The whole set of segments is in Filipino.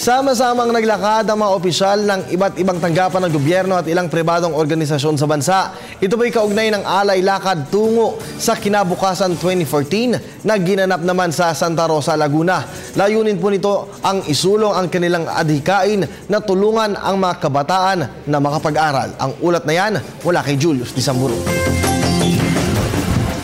Sama-samang naglakad ang mga opisyal ng iba't ibang tanggapan ng gobyerno at ilang pribadong organisasyon sa bansa. Ito po'y kaugnay ng alay lakad tungo sa kinabukasan 2014 na ginanap naman sa Santa Rosa, Laguna. Layunin po nito ang isulong ang kanilang adhikain na tulungan ang mga kabataan na makapag-aral. Ang ulat na yan mula kay Julius Disamburo.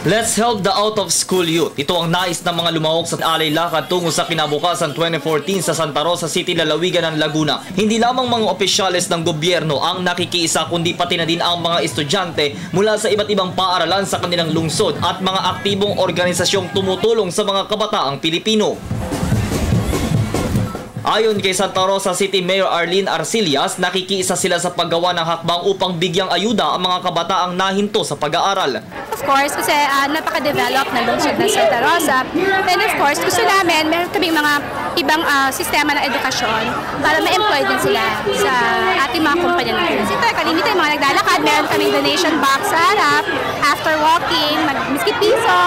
Let's help the out-of-school youth. Ito ang nais ng mga lumahok sa alay lakad tungo sa kinabukasan 2014 sa Santa Rosa City, lalawigan ng Laguna. Hindi lamang mga opisyales ng gobyerno ang nakikiisa, kundi pati na din ang mga estudyante mula sa iba't ibang paaralan sa kanilang lungsod at mga aktibong organisasyong tumutulong sa mga kabataang Pilipino. Ayon kay Santa Rosa City Mayor Arlene Arcillas, nakikiisa sila sa paggawa ng hakbang upang bigyang ayuda ang mga kabataang nahinto sa pag-aaral. Of course, kasi napaka-develop na lungsod ng Santa Rosa. And of course, gusto namin, meron kaming mga ibang sistema ng edukasyon para ma-employ din sila sa ating mga kumpanya natin. Kasi kalimitan yung mga naglalakad, meron kaming donation box sa harap, after walking, miski piso.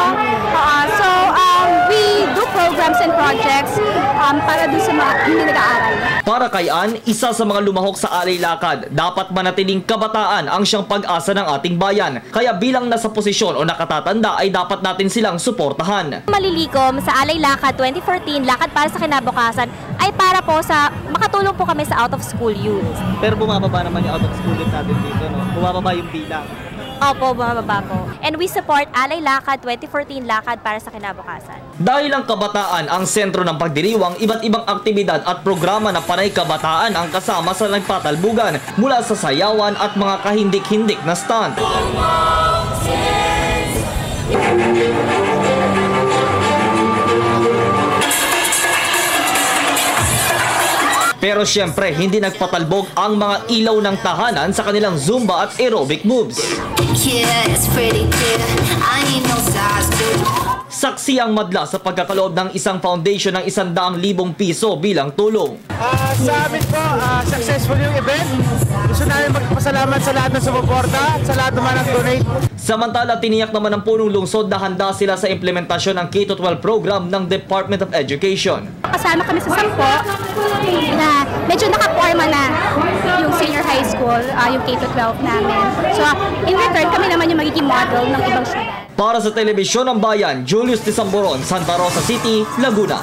We do programs and projects para doon sa mga hindi nag-aaral. Para kay Ann, isa sa mga lumahok sa alay lakad, dapat manatiling kabataan ang siyang pag-asa ng ating bayan. Kaya bilang nasa posisyon o nakatatanda ay dapat natin silang suportahan. Malilikom sa alay lakad 2014, lakad para sa kinabukasan, ay para po sa makatulong po kami sa out-of-school youth. Pero bumababa naman yung out-of-school youth natin dito, no? Bumababa yung bilang. Opo, bumababa po. And we support Alay Lakad 2014 lakad para sa kinabukasan. Dahil ang kabataan ang sentro ng pagdiriwang, iba't ibang aktibidad at programa na panay kabataan ang kasama sa nagpatalbugan mula sa sayawan at mga kahindik-hindik na stunt. Pero syempre, hindi nagpatalbog ang mga ilaw ng tahanan sa kanilang Zumba at aerobic moves. Saksi ang madla sa pagkakaloob ng isang foundation ng 100,000 piso bilang tulong. Sa amin po, successful yung event. Gusto namin magpasalamat sa lahat ng sumuporta at sa lahat naman ng donate. Samantala, tiniyak naman ng punong lungsod na handa sila sa implementasyon ng K-12 program ng Department of Education. Kasama kami sa 10 na medyo nakaporma na yung senior high school, yung K-12 namin. So, in return, kami naman yung magiging model ng ibang syudad. Para sa Telebisyon ng Bayan, Julius Disamburo, Santa Rosa City, Laguna.